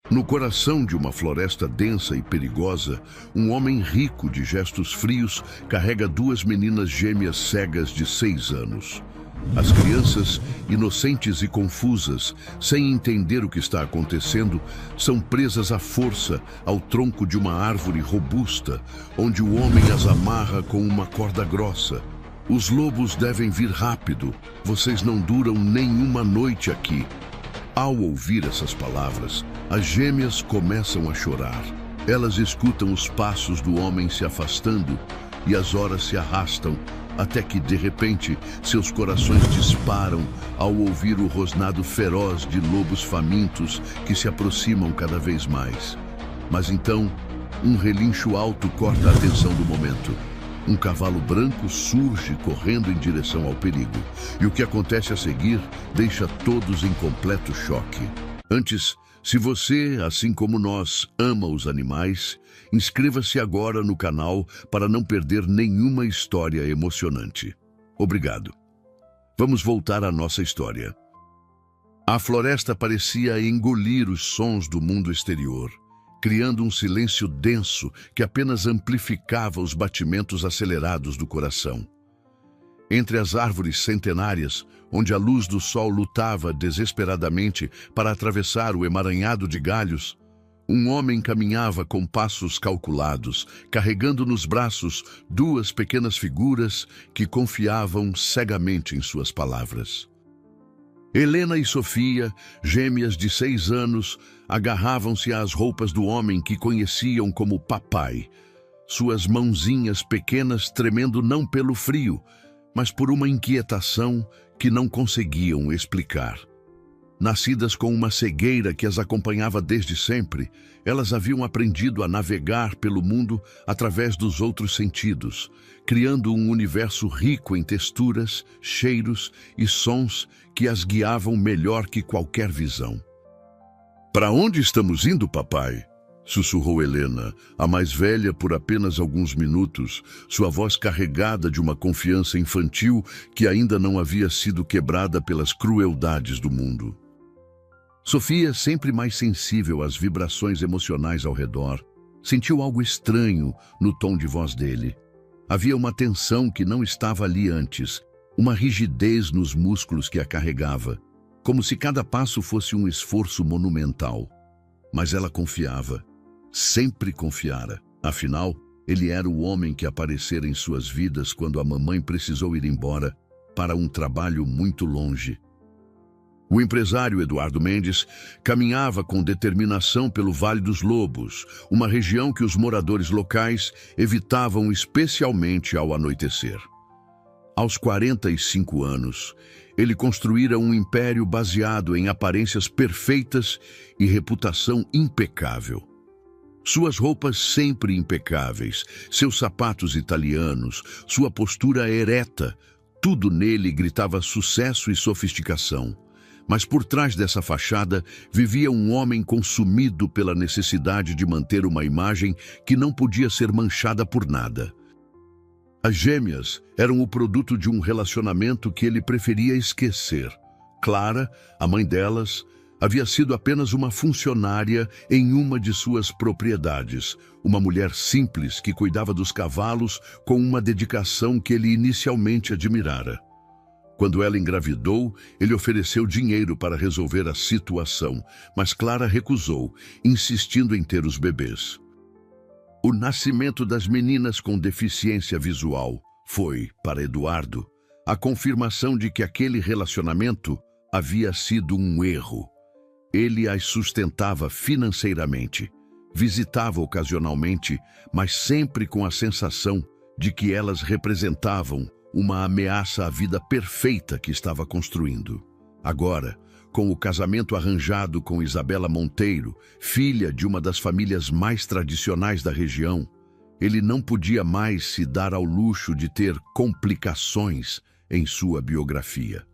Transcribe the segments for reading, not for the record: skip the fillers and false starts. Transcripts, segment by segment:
No coração de uma floresta densa e perigosa, um homem rico de gestos frios carrega duas meninas gêmeas cegas de 6 anos. As crianças, inocentes e confusas, sem entender o que está acontecendo, são presas à força ao tronco de uma árvore robusta, onde o homem as amarra com uma corda grossa. Os lobos devem vir rápido, vocês não duram nenhuma noite aqui. Ao ouvir essas palavras, as gêmeas começam a chorar. Elas escutam os passos do homem se afastando e as horas se arrastam, até que, de repente, seus corações disparam ao ouvir o rosnado feroz de lobos famintos que se aproximam cada vez mais. Mas então, um relincho alto corta a atenção do momento. Um cavalo branco surge correndo em direção ao perigo, e o que acontece a seguir deixa todos em completo choque. Antes, se você, assim como nós, ama os animais, inscreva-se agora no canal para não perder nenhuma história emocionante. Obrigado. Vamos voltar à nossa história. A floresta parecia engolir os sons do mundo exterior, criando um silêncio denso que apenas amplificava os batimentos acelerados do coração. Entre as árvores centenárias, onde a luz do sol lutava desesperadamente para atravessar o emaranhado de galhos, um homem caminhava com passos calculados, carregando nos braços duas pequenas figuras que confiavam cegamente em suas palavras. Helena e Sofia, gêmeas de 6 anos, agarravam-se às roupas do homem que conheciam como papai, suas mãozinhas pequenas tremendo não pelo frio, mas por uma inquietação que não conseguiam explicar. Nascidas com uma cegueira que as acompanhava desde sempre, elas haviam aprendido a navegar pelo mundo através dos outros sentidos, criando um universo rico em texturas, cheiros e sons que as guiavam melhor que qualquer visão. "Para onde estamos indo, papai?" sussurrou Helena, a mais velha por apenas alguns minutos, sua voz carregada de uma confiança infantil que ainda não havia sido quebrada pelas crueldades do mundo. Sofia, sempre mais sensível às vibrações emocionais ao redor, sentiu algo estranho no tom de voz dele. Havia uma tensão que não estava ali antes, uma rigidez nos músculos que a carregava, como se cada passo fosse um esforço monumental. Mas ela confiava, sempre confiara. Afinal, ele era o homem que aparecera em suas vidas quando a mamãe precisou ir embora para um trabalho muito longe. O empresário Eduardo Mendes caminhava com determinação pelo Vale dos Lobos, uma região que os moradores locais evitavam especialmente ao anoitecer. Aos 45 anos, ele construíra um império baseado em aparências perfeitas e reputação impecável. Suas roupas sempre impecáveis, seus sapatos italianos, sua postura ereta, tudo nele gritava sucesso e sofisticação. Mas por trás dessa fachada vivia um homem consumido pela necessidade de manter uma imagem que não podia ser manchada por nada. As gêmeas eram o produto de um relacionamento que ele preferia esquecer. Clara, a mãe delas, havia sido apenas uma funcionária em uma de suas propriedades, uma mulher simples que cuidava dos cavalos com uma dedicação que ele inicialmente admirara. Quando ela engravidou, ele ofereceu dinheiro para resolver a situação, mas Clara recusou, insistindo em ter os bebês. O nascimento das meninas com deficiência visual foi, para Eduardo, a confirmação de que aquele relacionamento havia sido um erro. Ele as sustentava financeiramente, visitava ocasionalmente, mas sempre com a sensação de que elas representavam uma ameaça à vida perfeita que estava construindo. Agora, com o casamento arranjado com Isabela Monteiro, filha de uma das famílias mais tradicionais da região, ele não podia mais se dar ao luxo de ter complicações em sua biografia.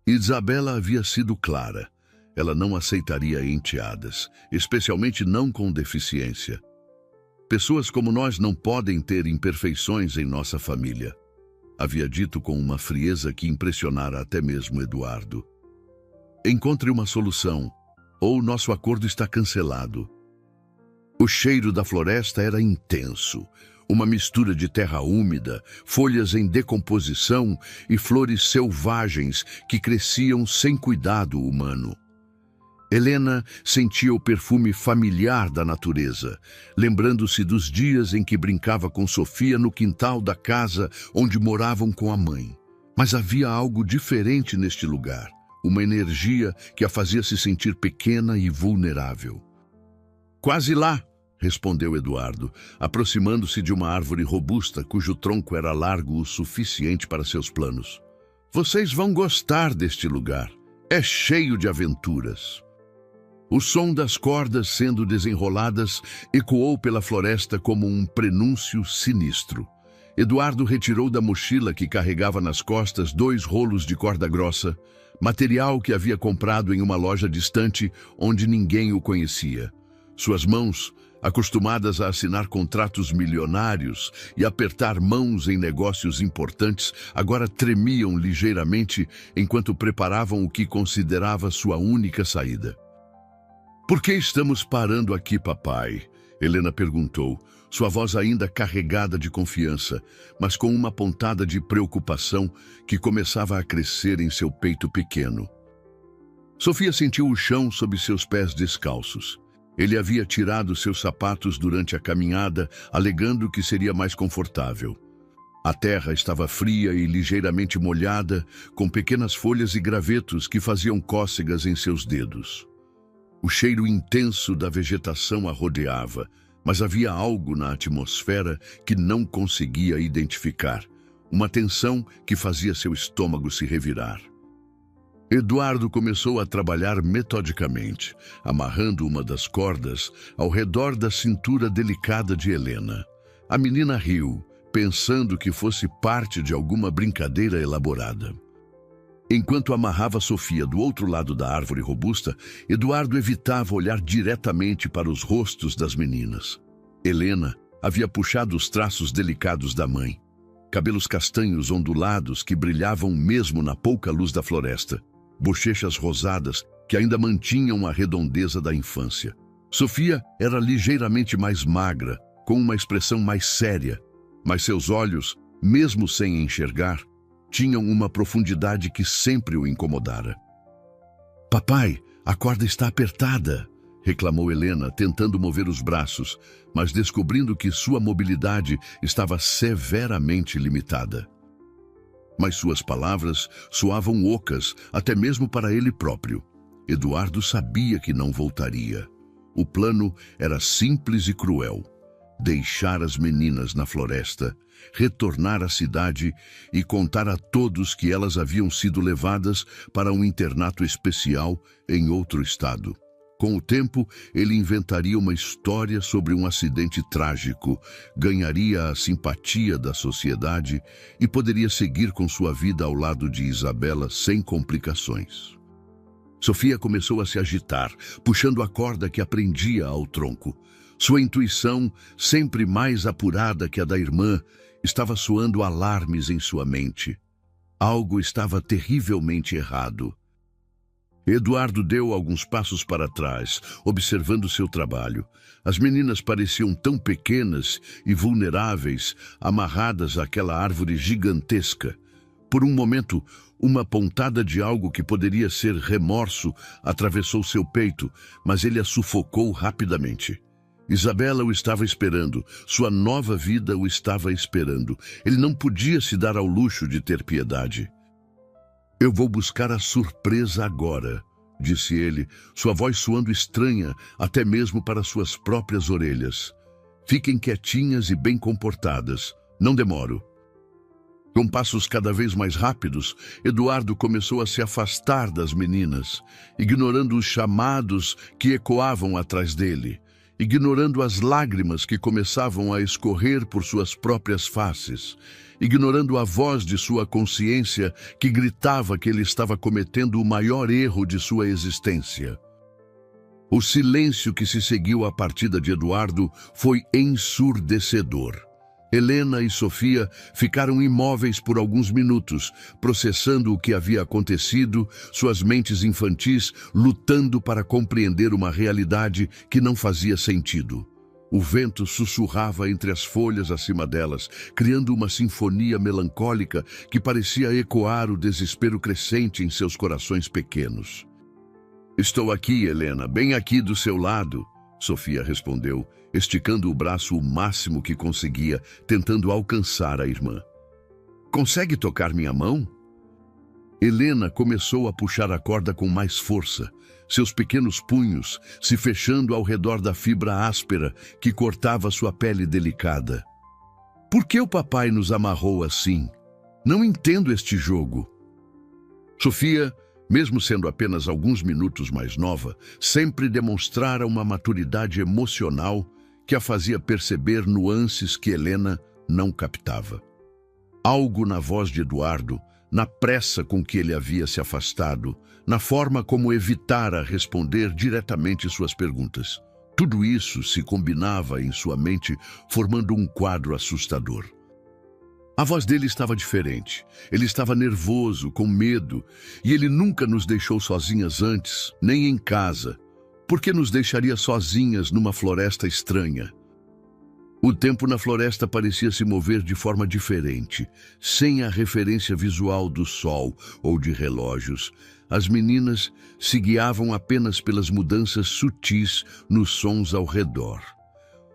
Isabela havia sido clara. Ela não aceitaria enteadas, especialmente não com deficiência. Pessoas como nós não podem ter imperfeições em nossa família, havia dito com uma frieza que impressionara até mesmo Eduardo. Encontre uma solução. ou nosso acordo está cancelado. O cheiro da floresta era intenso, uma mistura de terra úmida, folhas em decomposição e flores selvagens que cresciam sem cuidado humano. Helena sentia o perfume familiar da natureza, lembrando-se dos dias em que brincava com Sofia no quintal da casa onde moravam com a mãe. Mas havia algo diferente neste lugar, uma energia que a fazia se sentir pequena e vulnerável. "Quase lá", respondeu Eduardo, aproximando-se de uma árvore robusta cujo tronco era largo o suficiente para seus planos. "Vocês vão gostar deste lugar. É cheio de aventuras." O som das cordas sendo desenroladas ecoou pela floresta como um prenúncio sinistro. Eduardo retirou da mochila que carregava nas costas 2 rolos de corda grossa, material que havia comprado em uma loja distante onde ninguém o conhecia. Suas mãos, acostumadas a assinar contratos milionários e apertar mãos em negócios importantes, agora tremiam ligeiramente enquanto preparavam o que considerava sua única saída. "Por que estamos parando aqui, papai?" Helena perguntou, sua voz ainda carregada de confiança, mas com uma pontada de preocupação que começava a crescer em seu peito pequeno. Sofia sentiu o chão sob seus pés descalços. Ele havia tirado seus sapatos durante a caminhada, alegando que seria mais confortável. A terra estava fria e ligeiramente molhada, com pequenas folhas e gravetos que faziam cócegas em seus dedos. O cheiro intenso da vegetação a rodeava, mas havia algo na atmosfera que não conseguia identificar, uma tensão que fazia seu estômago se revirar. Eduardo começou a trabalhar metodicamente, amarrando uma das cordas ao redor da cintura delicada de Helena. A menina riu, pensando que fosse parte de alguma brincadeira elaborada. Enquanto amarrava Sofia do outro lado da árvore robusta, Eduardo evitava olhar diretamente para os rostos das meninas. Helena havia puxado os traços delicados da mãe, cabelos castanhos ondulados que brilhavam mesmo na pouca luz da floresta, bochechas rosadas que ainda mantinham a redondeza da infância. Sofia era ligeiramente mais magra, com uma expressão mais séria, mas seus olhos, mesmo sem enxergar, tinham uma profundidade que sempre o incomodara. "Papai, a corda está apertada", reclamou Helena, tentando mover os braços, mas descobrindo que sua mobilidade estava severamente limitada. Mas suas palavras soavam ocas, até mesmo para ele próprio. Eduardo sabia que não voltaria. O plano era simples e cruel: deixar as meninas na floresta, retornar à cidade e contar a todos que elas haviam sido levadas para um internato especial em outro estado. Com o tempo, ele inventaria uma história sobre um acidente trágico, ganharia a simpatia da sociedade e poderia seguir com sua vida ao lado de Isabela sem complicações. Sofia começou a se agitar, puxando a corda que prendia ao tronco. Sua intuição, sempre mais apurada que a da irmã, estava soando alarmes em sua mente. Algo estava terrivelmente errado. Eduardo deu alguns passos para trás, observando seu trabalho. As meninas pareciam tão pequenas e vulneráveis, amarradas àquela árvore gigantesca. Por um momento, uma pontada de algo que poderia ser remorso atravessou seu peito, mas ele a sufocou rapidamente. Isabela o estava esperando, sua nova vida o estava esperando. Ele não podia se dar ao luxo de ter piedade. "Eu vou buscar a surpresa agora", disse ele, sua voz soando estranha até mesmo para suas próprias orelhas. "Fiquem quietinhas e bem comportadas. Não demoro." Com passos cada vez mais rápidos, Eduardo começou a se afastar das meninas, ignorando os chamados que ecoavam atrás dele, ignorando as lágrimas que começavam a escorrer por suas próprias faces, ignorando a voz de sua consciência que gritava que ele estava cometendo o maior erro de sua existência. O silêncio que se seguiu à partida de Eduardo foi ensurdecedor. Helena e Sofia ficaram imóveis por alguns minutos, processando o que havia acontecido, suas mentes infantis lutando para compreender uma realidade que não fazia sentido. O vento sussurrava entre as folhas acima delas, criando uma sinfonia melancólica que parecia ecoar o desespero crescente em seus corações pequenos. "Estou aqui, Helena, bem aqui do seu lado", Sofia respondeu, esticando o braço o máximo que conseguia, tentando alcançar a irmã. "Consegue tocar minha mão?" Helena começou a puxar a corda com mais força, seus pequenos punhos se fechando ao redor da fibra áspera que cortava sua pele delicada. "Por que o papai nos amarrou assim? Não entendo este jogo." Sofia, mesmo sendo apenas alguns minutos mais nova, sempre demonstrara uma maturidade emocional que a fazia perceber nuances que Helena não captava. Algo na voz de Eduardo, na pressa com que ele havia se afastado, na forma como evitara responder diretamente suas perguntas. Tudo isso se combinava em sua mente, formando um quadro assustador. A voz dele estava diferente. Ele estava nervoso, com medo, e ele nunca nos deixou sozinhas antes, nem em casa. Por que nos deixaria sozinhas numa floresta estranha? O tempo na floresta parecia se mover de forma diferente, sem a referência visual do sol ou de relógios. As meninas se guiavam apenas pelas mudanças sutis nos sons ao redor.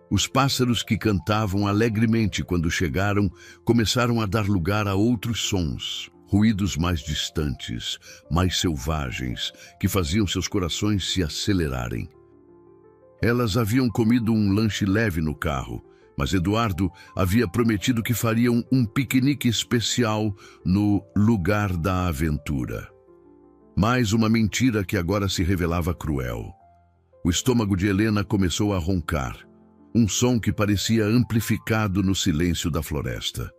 Os pássaros que cantavam alegremente quando chegaram começaram a dar lugar a outros sons, ruídos mais distantes, mais selvagens, que faziam seus corações se acelerarem. Elas haviam comido um lanche leve no carro, mas Eduardo havia prometido que fariam um piquenique especial no lugar da aventura. Mais uma mentira que agora se revelava cruel. O estômago de Helena começou a roncar, um som que parecia amplificado no silêncio da floresta.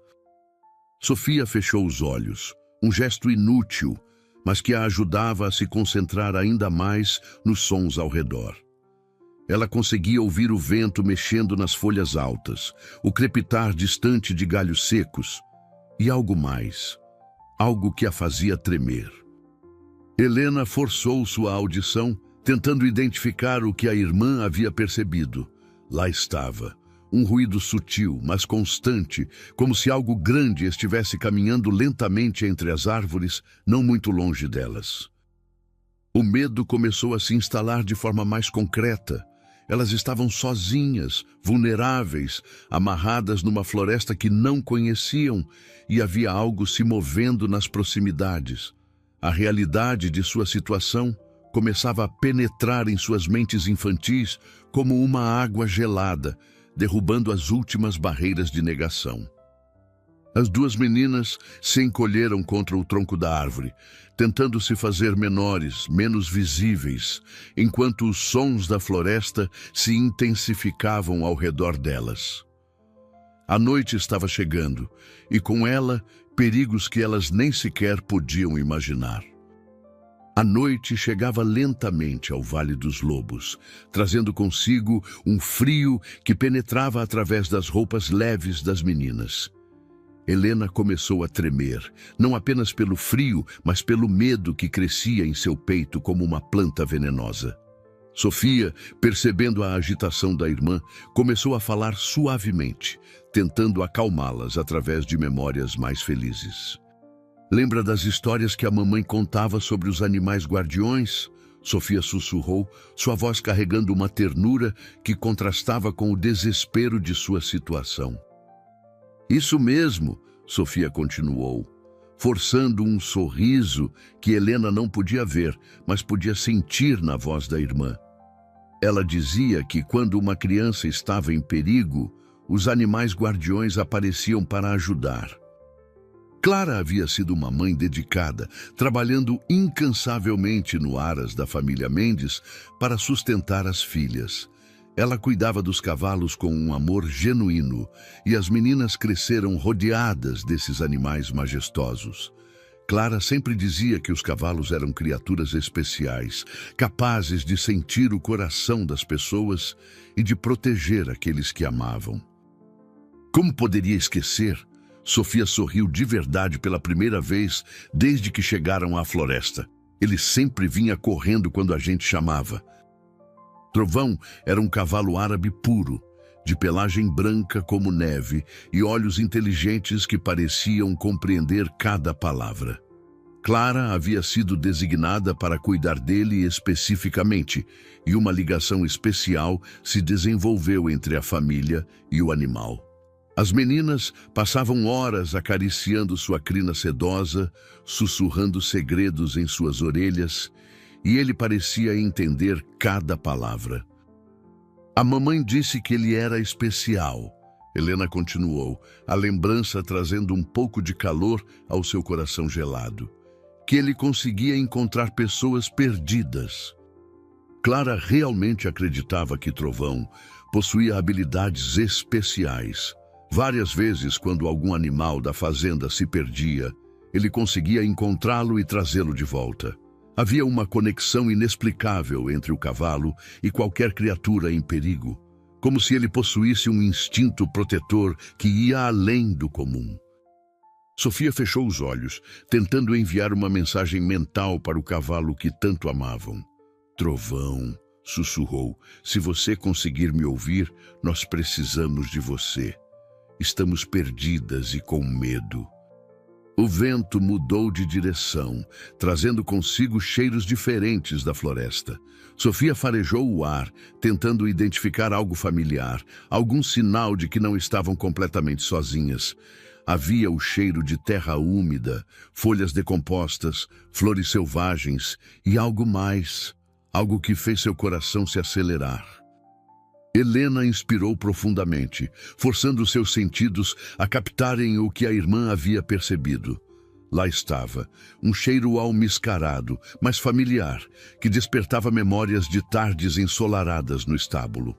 Sofia fechou os olhos, um gesto inútil, mas que a ajudava a se concentrar ainda mais nos sons ao redor. Ela conseguia ouvir o vento mexendo nas folhas altas, o crepitar distante de galhos secos e algo mais, algo que a fazia tremer. Helena forçou sua audição, tentando identificar o que a irmã havia percebido. Lá estava, um ruído sutil, mas constante, como se algo grande estivesse caminhando lentamente entre as árvores, não muito longe delas. O medo começou a se instalar de forma mais concreta. Elas estavam sozinhas, vulneráveis, amarradas numa floresta que não conheciam, e havia algo se movendo nas proximidades. A realidade de sua situação começava a penetrar em suas mentes infantis como uma água gelada, derrubando as últimas barreiras de negação. As duas meninas se encolheram contra o tronco da árvore, tentando se fazer menores, menos visíveis, enquanto os sons da floresta se intensificavam ao redor delas. A noite estava chegando, e com ela, perigos que elas nem sequer podiam imaginar. A noite chegava lentamente ao Vale dos Lobos, trazendo consigo um frio que penetrava através das roupas leves das meninas. Helena começou a tremer, não apenas pelo frio, mas pelo medo que crescia em seu peito como uma planta venenosa. Sofia, percebendo a agitação da irmã, começou a falar suavemente, tentando acalmá-las através de memórias mais felizes. "Lembra das histórias que a mamãe contava sobre os animais guardiões?" Sofia sussurrou, sua voz carregando uma ternura que contrastava com o desespero de sua situação. "Isso mesmo", Sofia continuou, forçando um sorriso que Helena não podia ver, mas podia sentir na voz da irmã. Ela dizia que quando uma criança estava em perigo, os animais guardiões apareciam para ajudar. Clara havia sido uma mãe dedicada, trabalhando incansavelmente no aras da família Mendes para sustentar as filhas. Ela cuidava dos cavalos com um amor genuíno, e as meninas cresceram rodeadas desses animais majestosos. Clara sempre dizia que os cavalos eram criaturas especiais, capazes de sentir o coração das pessoas e de proteger aqueles que amavam. Como poderia esquecer? Sofia sorriu de verdade pela primeira vez desde que chegaram à floresta. Ele sempre vinha correndo quando a gente chamava. Trovão era um cavalo árabe puro, de pelagem branca como neve e olhos inteligentes que pareciam compreender cada palavra. Clara havia sido designada para cuidar dele especificamente, e uma ligação especial se desenvolveu entre a família e o animal. As meninas passavam horas acariciando sua crina sedosa, sussurrando segredos em suas orelhas, e ele parecia entender cada palavra. A mamãe disse que ele era especial. Helena continuou, a lembrança trazendo um pouco de calor ao seu coração gelado. Que ele conseguia encontrar pessoas perdidas. Clara realmente acreditava que Trovão possuía habilidades especiais. Várias vezes, quando algum animal da fazenda se perdia, ele conseguia encontrá-lo e trazê-lo de volta. Havia uma conexão inexplicável entre o cavalo e qualquer criatura em perigo, como se ele possuísse um instinto protetor que ia além do comum. Sofia fechou os olhos, tentando enviar uma mensagem mental para o cavalo que tanto amavam. Trovão, sussurrou, se você conseguir me ouvir, nós precisamos de você. Estamos perdidas e com medo. O vento mudou de direção, trazendo consigo cheiros diferentes da floresta. Sofia farejou o ar, tentando identificar algo familiar, algum sinal de que não estavam completamente sozinhas. Havia o cheiro de terra úmida, folhas decompostas, flores selvagens e algo mais, algo que fez seu coração se acelerar. Helena inspirou profundamente, forçando seus sentidos a captarem o que a irmã havia percebido. Lá estava, um cheiro almiscarado, mas familiar, que despertava memórias de tardes ensolaradas no estábulo.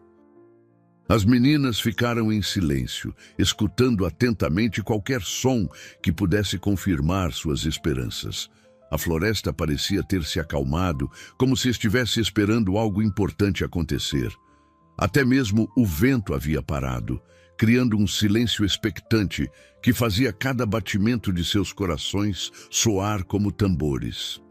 As meninas ficaram em silêncio, escutando atentamente qualquer som que pudesse confirmar suas esperanças. A floresta parecia ter se acalmado, como se estivesse esperando algo importante acontecer. Até mesmo o vento havia parado, criando um silêncio expectante que fazia cada batimento de seus corações soar como tambores.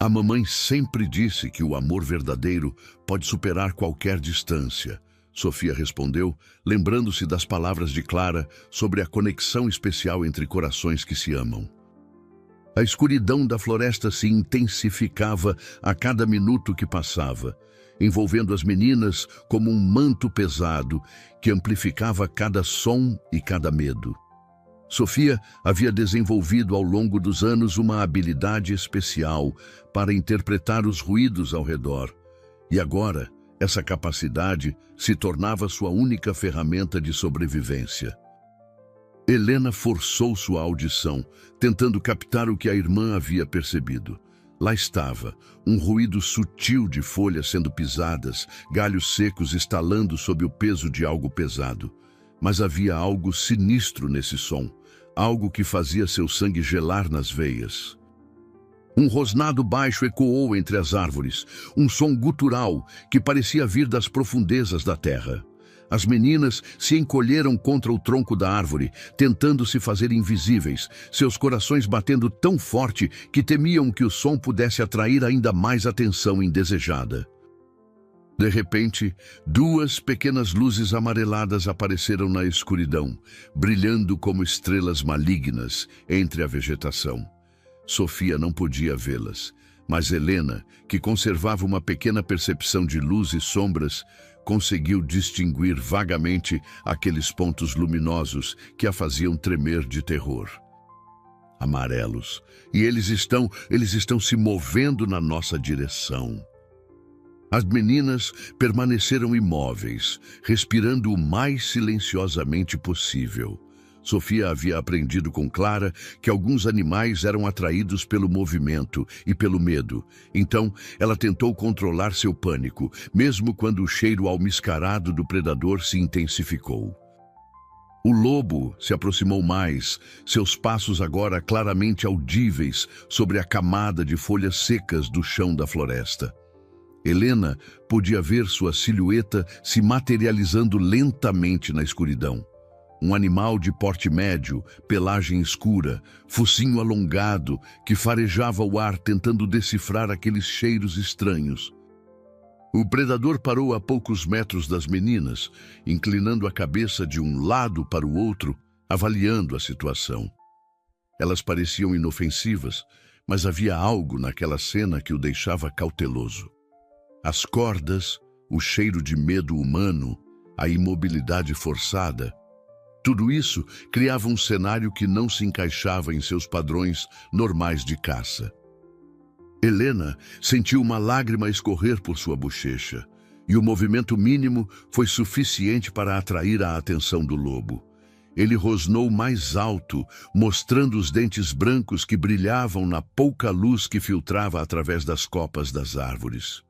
A mamãe sempre disse que o amor verdadeiro pode superar qualquer distância. Sofia respondeu, lembrando-se das palavras de Clara sobre a conexão especial entre corações que se amam. A escuridão da floresta se intensificava a cada minuto que passava, envolvendo as meninas como um manto pesado que amplificava cada som e cada medo. Sofia havia desenvolvido ao longo dos anos uma habilidade especial para interpretar os ruídos ao redor, e agora essa capacidade se tornava sua única ferramenta de sobrevivência. Helena forçou sua audição, tentando captar o que a irmã havia percebido. Lá estava, um ruído sutil de folhas sendo pisadas, galhos secos estalando sob o peso de algo pesado. Mas havia algo sinistro nesse som, algo que fazia seu sangue gelar nas veias. Um rosnado baixo ecoou entre as árvores, um som gutural que parecia vir das profundezas da terra. As meninas se encolheram contra o tronco da árvore, tentando se fazer invisíveis, seus corações batendo tão forte que temiam que o som pudesse atrair ainda mais atenção indesejada. De repente, duas pequenas luzes amareladas apareceram na escuridão, brilhando como estrelas malignas entre a vegetação. Sofia não podia vê-las, mas Helena, que conservava uma pequena percepção de luz e sombras, conseguiu distinguir vagamente aqueles pontos luminosos que a faziam tremer de terror. Amarelos. E eles estão se movendo na nossa direção. As meninas permaneceram imóveis, respirando o mais silenciosamente possível. Sofia havia aprendido com Clara que alguns animais eram atraídos pelo movimento e pelo medo. Então, ela tentou controlar seu pânico, mesmo quando o cheiro almiscarado do predador se intensificou. O lobo se aproximou mais, seus passos agora claramente audíveis sobre a camada de folhas secas do chão da floresta. Helena podia ver sua silhueta se materializando lentamente na escuridão. um animal de porte médio, pelagem escura, focinho alongado, que farejava o ar tentando decifrar aqueles cheiros estranhos. O predador parou a poucos metros das meninas, inclinando a cabeça de um lado para o outro, avaliando a situação. Elas pareciam inofensivas, mas havia algo naquela cena que o deixava cauteloso. As cordas, o cheiro de medo humano, a imobilidade forçada, tudo isso criava um cenário que não se encaixava em seus padrões normais de caça. Helena sentiu uma lágrima escorrer por sua bochecha, e o movimento mínimo foi suficiente para atrair a atenção do lobo. Ele rosnou mais alto, mostrando os dentes brancos que brilhavam na pouca luz que filtrava através das copas das árvores.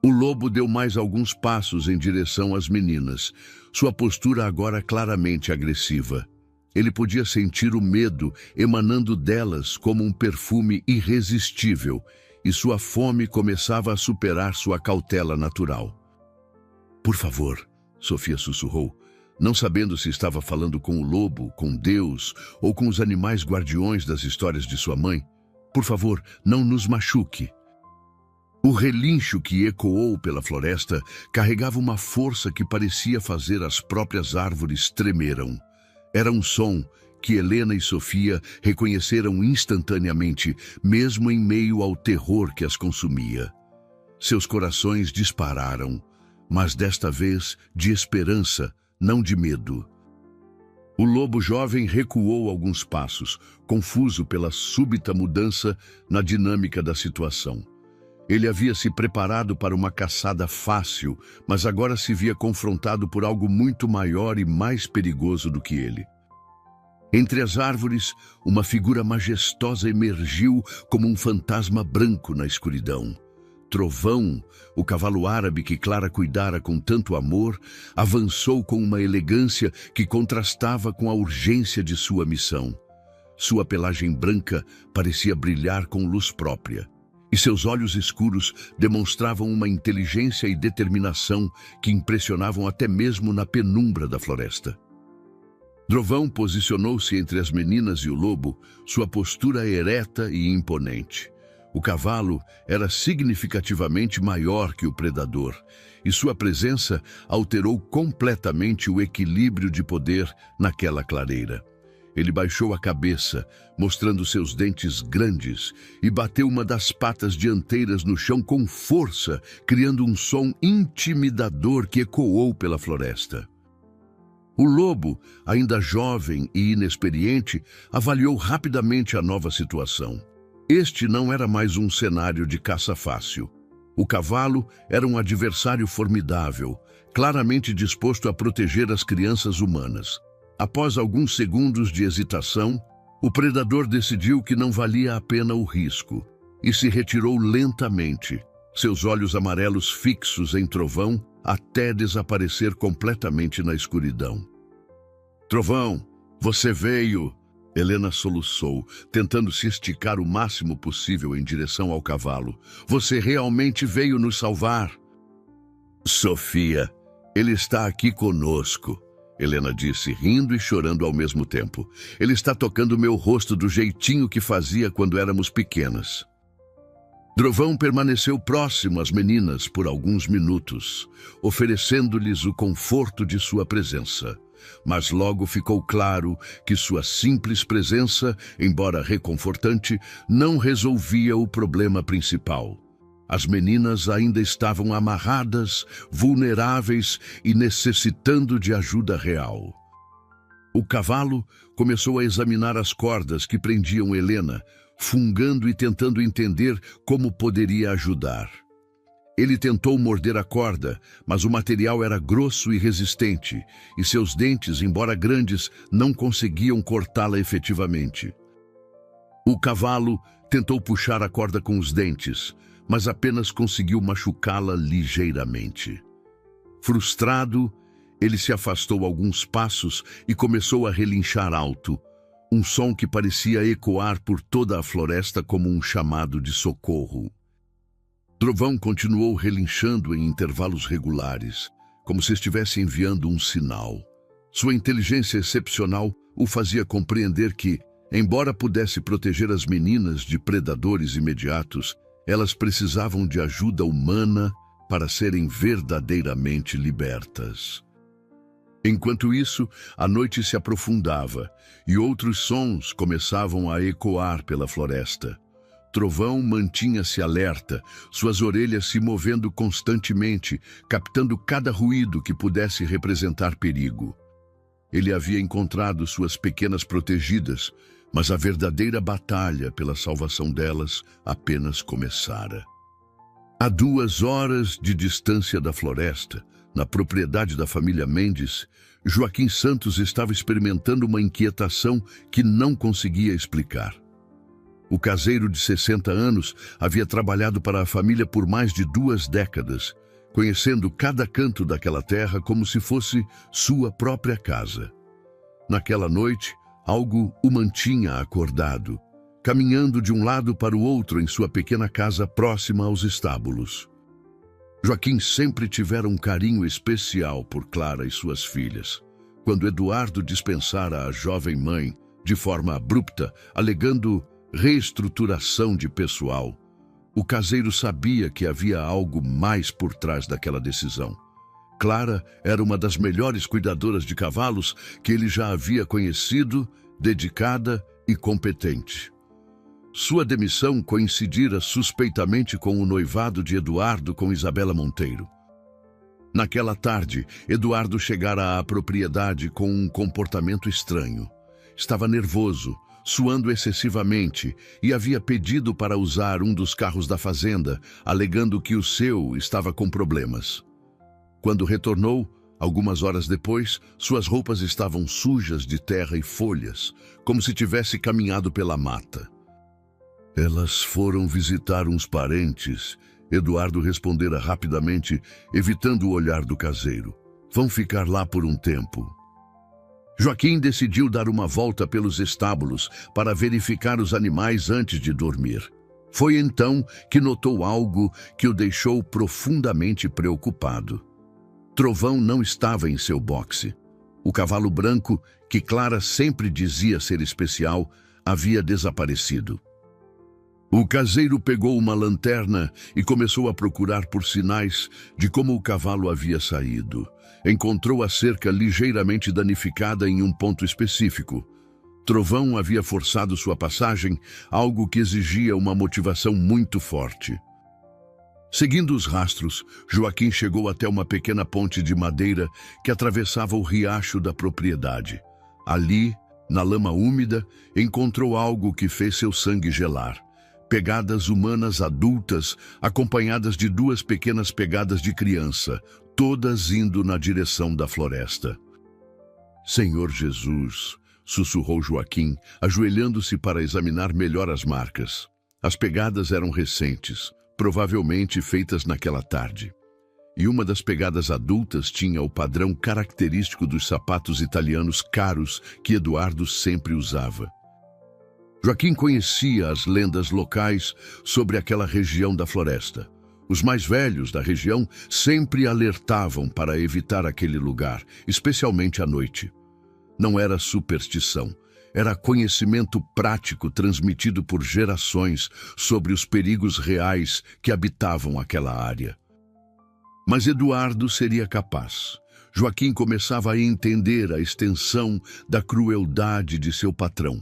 O lobo deu mais alguns passos em direção às meninas, sua postura agora claramente agressiva. Ele podia sentir o medo emanando delas como um perfume irresistível, e sua fome começava a superar sua cautela natural. "Por favor", Sofia sussurrou, não sabendo se estava falando com o lobo, com Deus ou com os animais guardiões das histórias de sua mãe. "Por favor, não nos machuque." O relincho que ecoou pela floresta carregava uma força que parecia fazer as próprias árvores tremeram. Era um som que Helena e Sofia reconheceram instantaneamente, mesmo em meio ao terror que as consumia. Seus corações dispararam, mas desta vez de esperança, não de medo. O lobo jovem recuou alguns passos, confuso pela súbita mudança na dinâmica da situação. Ele havia se preparado para uma caçada fácil, mas agora se via confrontado por algo muito maior e mais perigoso do que ele. Entre as árvores, uma figura majestosa emergiu como um fantasma branco na escuridão. Trovão, o cavalo árabe que Clara cuidara com tanto amor, avançou com uma elegância que contrastava com a urgência de sua missão. Sua pelagem branca parecia brilhar com luz própria, e seus olhos escuros demonstravam uma inteligência e determinação que impressionavam até mesmo na penumbra da floresta. Trovão posicionou-se entre as meninas e o lobo, sua postura ereta e imponente. O cavalo era significativamente maior que o predador, e sua presença alterou completamente o equilíbrio de poder naquela clareira. Ele baixou a cabeça, mostrando seus dentes grandes, e bateu uma das patas dianteiras no chão com força, criando um som intimidador que ecoou pela floresta. O lobo, ainda jovem e inexperiente, avaliou rapidamente a nova situação. Este não era mais um cenário de caça fácil. O cavalo era um adversário formidável, claramente disposto a proteger as crianças humanas. Após alguns segundos de hesitação, o predador decidiu que não valia a pena o risco e se retirou lentamente, seus olhos amarelos fixos em Trovão até desaparecer completamente na escuridão. "Trovão, você veio!" Helena soluçou, tentando se esticar o máximo possível em direção ao cavalo. "Você realmente veio nos salvar?" "Sofia, ele está aqui conosco," Helena disse, rindo e chorando ao mesmo tempo. "Ele está tocando meu rosto do jeitinho que fazia quando éramos pequenas." Trovão permaneceu próximo às meninas por alguns minutos, oferecendo-lhes o conforto de sua presença. Mas logo ficou claro que sua simples presença, embora reconfortante, não resolvia o problema principal. As meninas ainda estavam amarradas, vulneráveis e necessitando de ajuda real. O cavalo começou a examinar as cordas que prendiam Helena, fungando e tentando entender como poderia ajudar. Ele tentou morder a corda, mas o material era grosso e resistente, e seus dentes, embora grandes, não conseguiam cortá-la efetivamente. O cavalo tentou puxar a corda com os dentes, mas apenas conseguiu machucá-la ligeiramente. Frustrado, ele se afastou alguns passos e começou a relinchar alto, um som que parecia ecoar por toda a floresta como um chamado de socorro. Trovão continuou relinchando em intervalos regulares, como se estivesse enviando um sinal. Sua inteligência excepcional o fazia compreender que, embora pudesse proteger as meninas de predadores imediatos, elas precisavam de ajuda humana para serem verdadeiramente libertas. Enquanto isso, a noite se aprofundava e outros sons começavam a ecoar pela floresta. Trovão mantinha-se alerta, suas orelhas se movendo constantemente, captando cada ruído que pudesse representar perigo. Ele havia encontrado suas pequenas protegidas, mas a verdadeira batalha pela salvação delas apenas começara. A 2 horas de distância da floresta, na propriedade da família Mendes, Joaquim Santos estava experimentando uma inquietação que não conseguia explicar. O caseiro de 60 anos havia trabalhado para a família por mais de 2 décadas, conhecendo cada canto daquela terra como se fosse sua própria casa. Naquela noite, algo o mantinha acordado, caminhando de um lado para o outro em sua pequena casa próxima aos estábulos. Joaquim sempre tivera um carinho especial por Clara e suas filhas. Quando Eduardo dispensara a jovem mãe, de forma abrupta, alegando reestruturação de pessoal, o caseiro sabia que havia algo mais por trás daquela decisão. Clara era uma das melhores cuidadoras de cavalos que ele já havia conhecido, dedicada e competente. Sua demissão coincidira suspeitamente com o noivado de Eduardo com Isabela Monteiro. Naquela tarde, Eduardo chegara à propriedade com um comportamento estranho. Estava nervoso, suando excessivamente, e havia pedido para usar um dos carros da fazenda, alegando que o seu estava com problemas. Quando retornou, algumas horas depois, suas roupas estavam sujas de terra e folhas, como se tivesse caminhado pela mata. Elas foram visitar uns parentes. Eduardo respondera rapidamente, evitando o olhar do caseiro. Vão ficar lá por um tempo. Joaquim decidiu dar uma volta pelos estábulos para verificar os animais antes de dormir. Foi então que notou algo que o deixou profundamente preocupado. Trovão não estava em seu boxe. O cavalo branco, que Clara sempre dizia ser especial, havia desaparecido. O caseiro pegou uma lanterna e começou a procurar por sinais de como o cavalo havia saído. Encontrou a cerca ligeiramente danificada em um ponto específico. Trovão havia forçado sua passagem, algo que exigia uma motivação muito forte. Seguindo os rastros, Joaquim chegou até uma pequena ponte de madeira que atravessava o riacho da propriedade. Ali, na lama úmida, encontrou algo que fez seu sangue gelar. Pegadas humanas adultas, acompanhadas de 2 pequenas pegadas de criança, todas indo na direção da floresta. Senhor Jesus, sussurrou Joaquim, ajoelhando-se para examinar melhor as marcas. As pegadas eram recentes, provavelmente feitas naquela tarde. E uma das pegadas adultas tinha o padrão característico dos sapatos italianos caros que Eduardo sempre usava. Joaquim conhecia as lendas locais sobre aquela região da floresta. Os mais velhos da região sempre alertavam para evitar aquele lugar, especialmente à noite. Não era superstição, era conhecimento prático transmitido por gerações sobre os perigos reais que habitavam aquela área. Mas Eduardo seria capaz. Joaquim começava a entender a extensão da crueldade de seu patrão.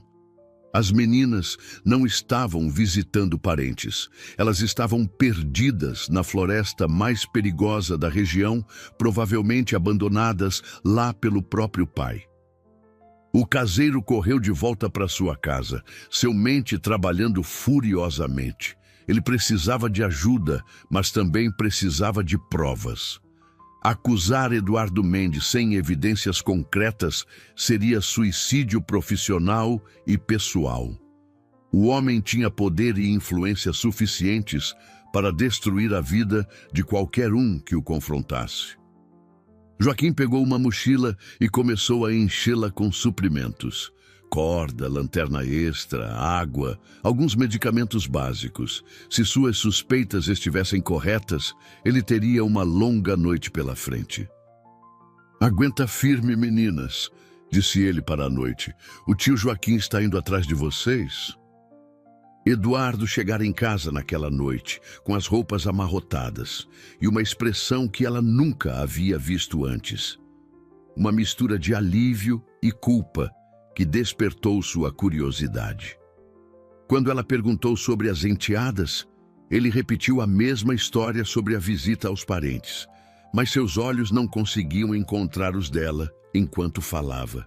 As meninas não estavam visitando parentes. Elas estavam perdidas na floresta mais perigosa da região, provavelmente abandonadas lá pelo próprio pai. O caseiro correu de volta para sua casa, seu mente trabalhando furiosamente. Ele precisava de ajuda, mas também precisava de provas. Acusar Eduardo Mendes sem evidências concretas seria suicídio profissional e pessoal. O homem tinha poder e influência suficientes para destruir a vida de qualquer um que o confrontasse. Joaquim pegou uma mochila e começou a enchê-la com suprimentos. Corda, lanterna extra, água, alguns medicamentos básicos. Se suas suspeitas estivessem corretas, ele teria uma longa noite pela frente. Aguenta firme, meninas, disse ele para a noite. O tio Joaquim está indo atrás de vocês. Eduardo chegara em casa naquela noite, com as roupas amarrotadas, e uma expressão que ela nunca havia visto antes. Uma mistura de alívio e culpa que despertou sua curiosidade. Quando ela perguntou sobre as enteadas, ele repetiu a mesma história sobre a visita aos parentes, mas seus olhos não conseguiam encontrar os dela enquanto falava.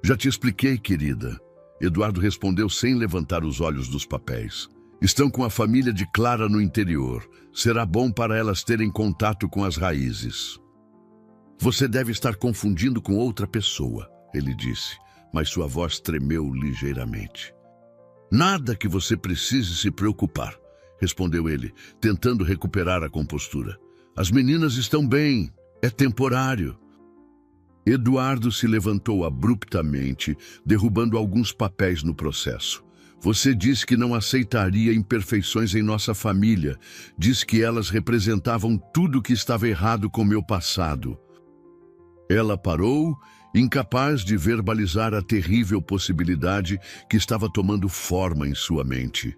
Já te expliquei, querida. Eduardo respondeu sem levantar os olhos dos papéis. Estão com a família de Clara no interior. Será bom para elas terem contato com as raízes. Você deve estar confundindo com outra pessoa, ele disse, mas sua voz tremeu ligeiramente. Nada que você precise se preocupar, respondeu ele, tentando recuperar a compostura. As meninas estão bem, é temporário. Eduardo se levantou abruptamente, derrubando alguns papéis no processo. Você disse que não aceitaria imperfeições em nossa família. Disse que elas representavam tudo o que estava errado com meu passado. Ela parou, incapaz de verbalizar a terrível possibilidade que estava tomando forma em sua mente.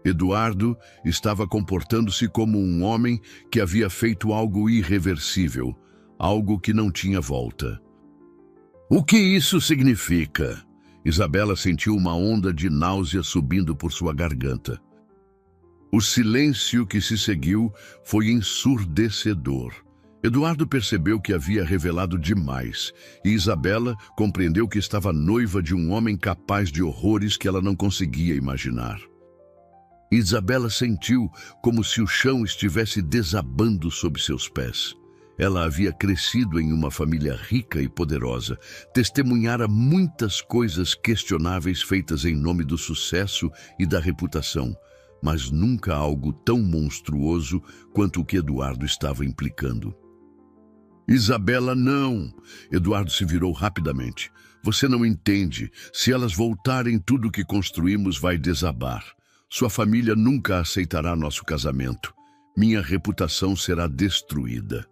Eduardo estava comportando-se como um homem que havia feito algo irreversível, algo que não tinha volta. O que isso significa? Isabela sentiu uma onda de náusea subindo por sua garganta. O silêncio que se seguiu foi ensurdecedor. Eduardo percebeu que havia revelado demais, e Isabela compreendeu que estava noiva de um homem capaz de horrores que ela não conseguia imaginar. Isabela sentiu como se o chão estivesse desabando sob seus pés. Ela havia crescido em uma família rica e poderosa, testemunhara muitas coisas questionáveis feitas em nome do sucesso e da reputação, mas nunca algo tão monstruoso quanto o que Eduardo estava implicando. Isabela, não! Eduardo se virou rapidamente. Você não entende. Se elas voltarem, tudo o que construímos vai desabar. Sua família nunca aceitará nosso casamento. Minha reputação será destruída.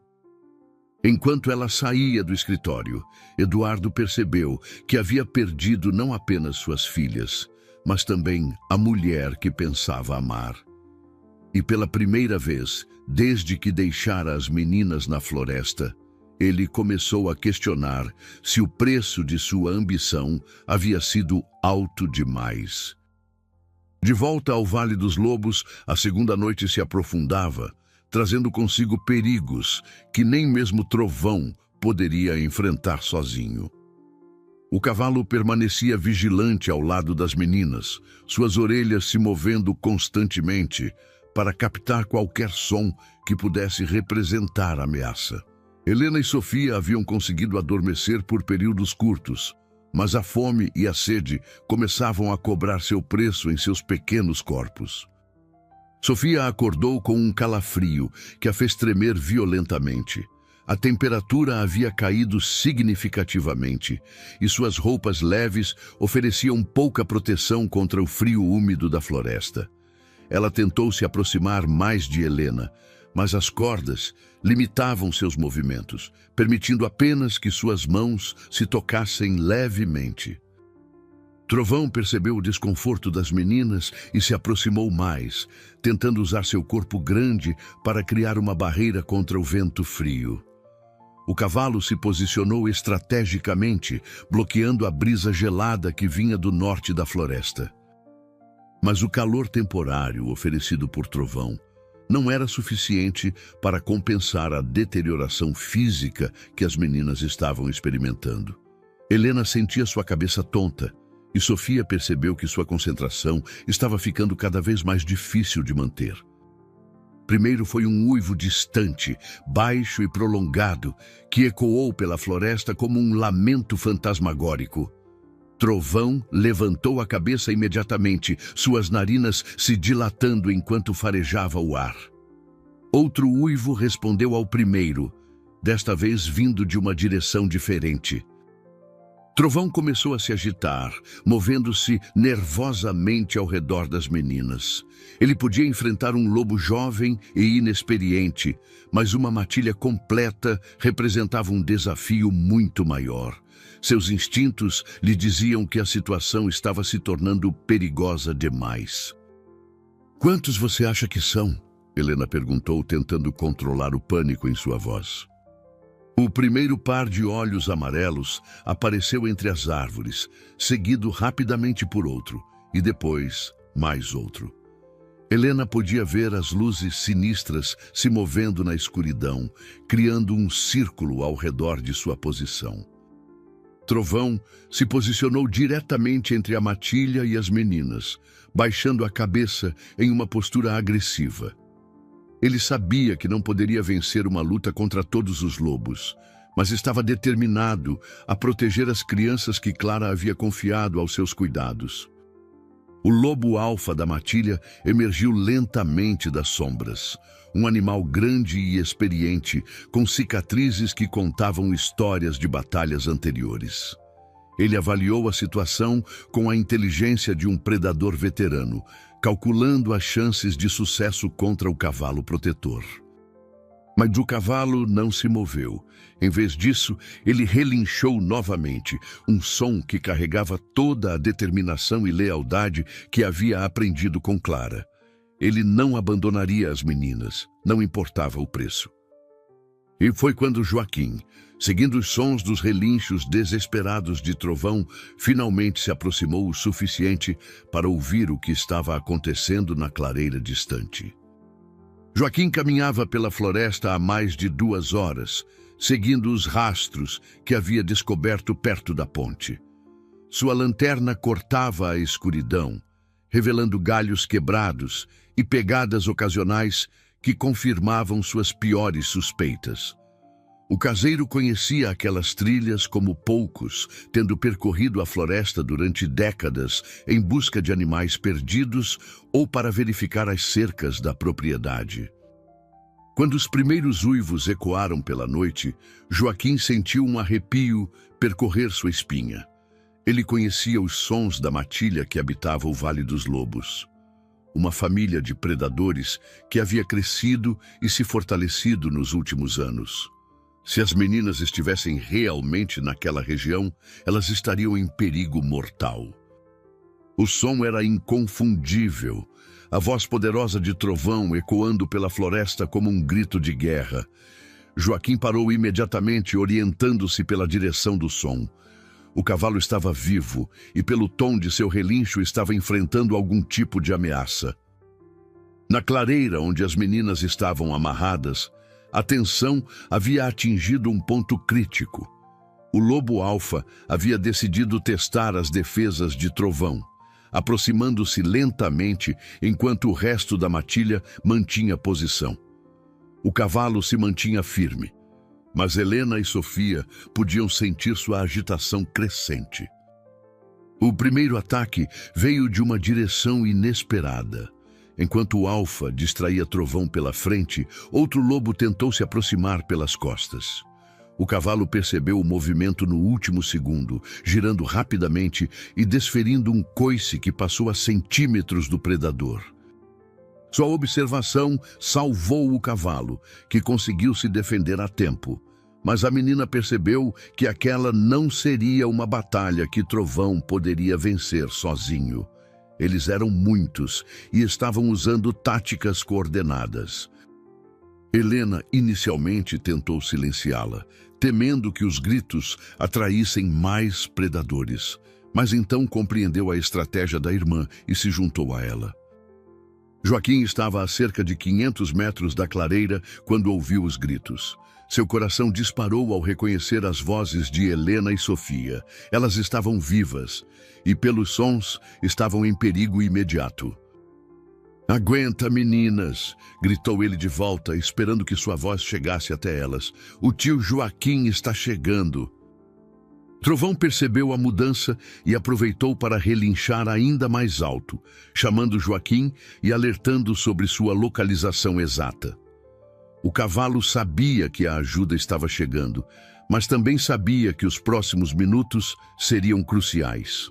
Enquanto ela saía do escritório, Eduardo percebeu que havia perdido não apenas suas filhas, mas também a mulher que pensava amar. E pela primeira vez, desde que deixara as meninas na floresta, ele começou a questionar se o preço de sua ambição havia sido alto demais. De volta ao Vale dos Lobos, a segunda noite se aprofundava, trazendo consigo perigos que nem mesmo Trovão poderia enfrentar sozinho. O cavalo permanecia vigilante ao lado das meninas, suas orelhas se movendo constantemente para captar qualquer som que pudesse representar a ameaça. Helena e Sofia haviam conseguido adormecer por períodos curtos, mas a fome e a sede começavam a cobrar seu preço em seus pequenos corpos. Sofia acordou com um calafrio que a fez tremer violentamente. A temperatura havia caído significativamente e suas roupas leves ofereciam pouca proteção contra o frio úmido da floresta. Ela tentou se aproximar mais de Helena, mas as cordas limitavam seus movimentos, permitindo apenas que suas mãos se tocassem levemente. Trovão percebeu o desconforto das meninas e se aproximou mais, tentando usar seu corpo grande para criar uma barreira contra o vento frio. O cavalo se posicionou estrategicamente, bloqueando a brisa gelada que vinha do norte da floresta. Mas o calor temporário oferecido por Trovão não era suficiente para compensar a deterioração física que as meninas estavam experimentando. Helena sentia sua cabeça tonta, e Sofia percebeu que sua concentração estava ficando cada vez mais difícil de manter. Primeiro foi um uivo distante, baixo e prolongado, que ecoou pela floresta como um lamento fantasmagórico. Trovão levantou a cabeça imediatamente, suas narinas se dilatando enquanto farejava o ar. Outro uivo respondeu ao primeiro, desta vez vindo de uma direção diferente. Trovão começou a se agitar, movendo-se nervosamente ao redor das meninas. Ele podia enfrentar um lobo jovem e inexperiente, mas uma matilha completa representava um desafio muito maior. Seus instintos lhe diziam que a situação estava se tornando perigosa demais. "Quantos você acha que são?" Helena perguntou, tentando controlar o pânico em sua voz. O primeiro par de olhos amarelos apareceu entre as árvores, seguido rapidamente por outro, e depois mais outro. Helena podia ver as luzes sinistras se movendo na escuridão, criando um círculo ao redor de sua posição. Trovão se posicionou diretamente entre a matilha e as meninas, baixando a cabeça em uma postura agressiva. Ele sabia que não poderia vencer uma luta contra todos os lobos, mas estava determinado a proteger as crianças que Clara havia confiado aos seus cuidados. O lobo alfa da matilha emergiu lentamente das sombras, um animal grande e experiente, com cicatrizes que contavam histórias de batalhas anteriores. Ele avaliou a situação com a inteligência de um predador veterano, calculando as chances de sucesso contra o cavalo protetor. Mas o cavalo não se moveu. Em vez disso, ele relinchou novamente, um som que carregava toda a determinação e lealdade que havia aprendido com Clara. Ele não abandonaria as meninas, não importava o preço. E foi quando Joaquim, seguindo os sons dos relinchos desesperados de Trovão, finalmente se aproximou o suficiente para ouvir o que estava acontecendo na clareira distante. Joaquim caminhava pela floresta há mais de 2 horas, seguindo os rastros que havia descoberto perto da ponte. Sua lanterna cortava a escuridão, revelando galhos quebrados e pegadas ocasionais que confirmavam suas piores suspeitas. O caseiro conhecia aquelas trilhas como poucos, tendo percorrido a floresta durante décadas em busca de animais perdidos ou para verificar as cercas da propriedade. Quando os primeiros uivos ecoaram pela noite, Joaquim sentiu um arrepio percorrer sua espinha. Ele conhecia os sons da matilha que habitava o Vale dos Lobos. Uma família de predadores que havia crescido e se fortalecido nos últimos anos. Se as meninas estivessem realmente naquela região, elas estariam em perigo mortal. O som era inconfundível, a voz poderosa de Trovão ecoando pela floresta como um grito de guerra. Joaquim parou imediatamente, orientando-se pela direção do som. O cavalo estava vivo e, pelo tom de seu relincho, estava enfrentando algum tipo de ameaça. Na clareira onde as meninas estavam amarradas, a tensão havia atingido um ponto crítico. O lobo alfa havia decidido testar as defesas de Trovão, aproximando-se lentamente enquanto o resto da matilha mantinha posição. O cavalo se mantinha firme, mas Helena e Sofia podiam sentir sua agitação crescente. O primeiro ataque veio de uma direção inesperada. Enquanto o alfa distraía Trovão pela frente, outro lobo tentou se aproximar pelas costas. O cavalo percebeu o movimento no último segundo, girando rapidamente e desferindo um coice que passou a centímetros do predador. Sua observação salvou o cavalo, que conseguiu se defender a tempo. Mas a menina percebeu que aquela não seria uma batalha que Trovão poderia vencer sozinho. Eles eram muitos e estavam usando táticas coordenadas. Helena inicialmente tentou silenciá-la, temendo que os gritos atraíssem mais predadores, mas então compreendeu a estratégia da irmã e se juntou a ela. Joaquim estava a cerca de 500 metros da clareira quando ouviu os gritos. Seu coração disparou ao reconhecer as vozes de Helena e Sofia. Elas estavam vivas e, pelos sons, estavam em perigo imediato. "Aguenta, meninas!" gritou ele de volta, esperando que sua voz chegasse até elas. "O tio Joaquim está chegando." Trovão percebeu a mudança e aproveitou para relinchar ainda mais alto, chamando Joaquim e alertando sobre sua localização exata. O cavalo sabia que a ajuda estava chegando, mas também sabia que os próximos minutos seriam cruciais.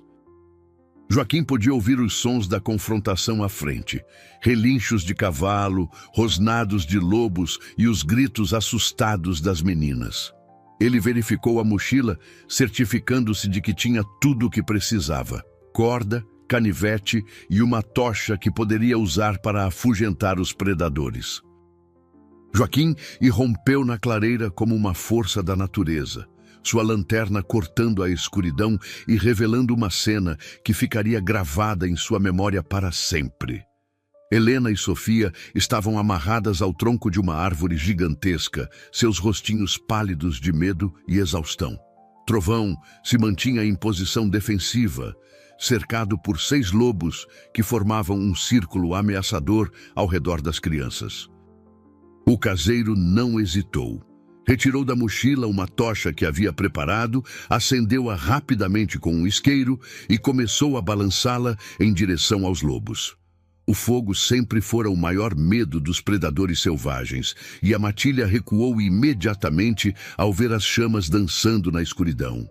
Joaquim podia ouvir os sons da confrontação à frente, relinchos de cavalo, rosnados de lobos e os gritos assustados das meninas. Ele verificou a mochila, certificando-se de que tinha tudo o que precisava: corda, canivete e uma tocha que poderia usar para afugentar os predadores. Joaquim irrompeu na clareira como uma força da natureza, sua lanterna cortando a escuridão e revelando uma cena que ficaria gravada em sua memória para sempre. Helena e Sofia estavam amarradas ao tronco de uma árvore gigantesca, seus rostinhos pálidos de medo e exaustão. Trovão se mantinha em posição defensiva, cercado por 6 lobos que formavam um círculo ameaçador ao redor das crianças. O caseiro não hesitou. Retirou da mochila uma tocha que havia preparado, acendeu-a rapidamente com um isqueiro e começou a balançá-la em direção aos lobos. O fogo sempre fora o maior medo dos predadores selvagens, e a matilha recuou imediatamente ao ver as chamas dançando na escuridão.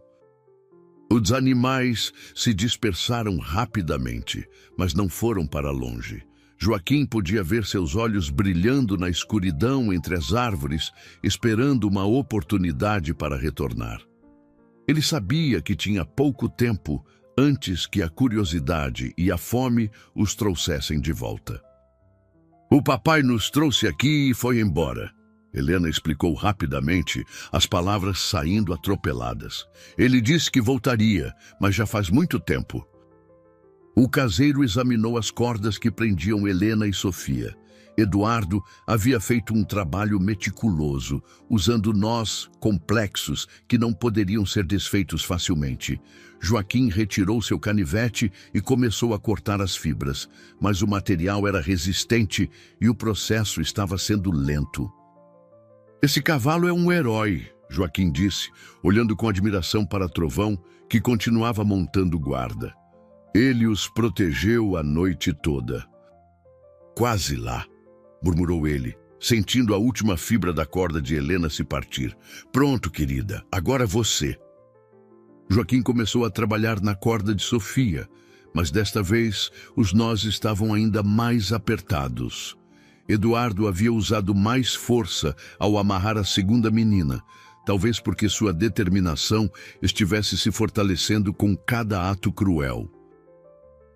Os animais se dispersaram rapidamente, mas não foram para longe. Joaquim podia ver seus olhos brilhando na escuridão entre as árvores, esperando uma oportunidade para retornar. Ele sabia que tinha pouco tempo antes que a curiosidade e a fome os trouxessem de volta. "O papai nos trouxe aqui e foi embora", Helena explicou rapidamente, as palavras saindo atropeladas. "Ele disse que voltaria, mas já faz muito tempo." O caseiro examinou as cordas que prendiam Helena e Sofia. Eduardo havia feito um trabalho meticuloso, usando nós complexos que não poderiam ser desfeitos facilmente. Joaquim retirou seu canivete e começou a cortar as fibras, mas o material era resistente e o processo estava sendo lento. "Esse cavalo é um herói", Joaquim disse, olhando com admiração para Trovão, que continuava montando guarda. "Ele os protegeu a noite toda." "Quase lá", murmurou ele, sentindo a última fibra da corda de Helena se partir. "Pronto, querida, agora você." Joaquim começou a trabalhar na corda de Sofia, mas desta vez os nós estavam ainda mais apertados. Eduardo havia usado mais força ao amarrar a segunda menina, talvez porque sua determinação estivesse se fortalecendo com cada ato cruel.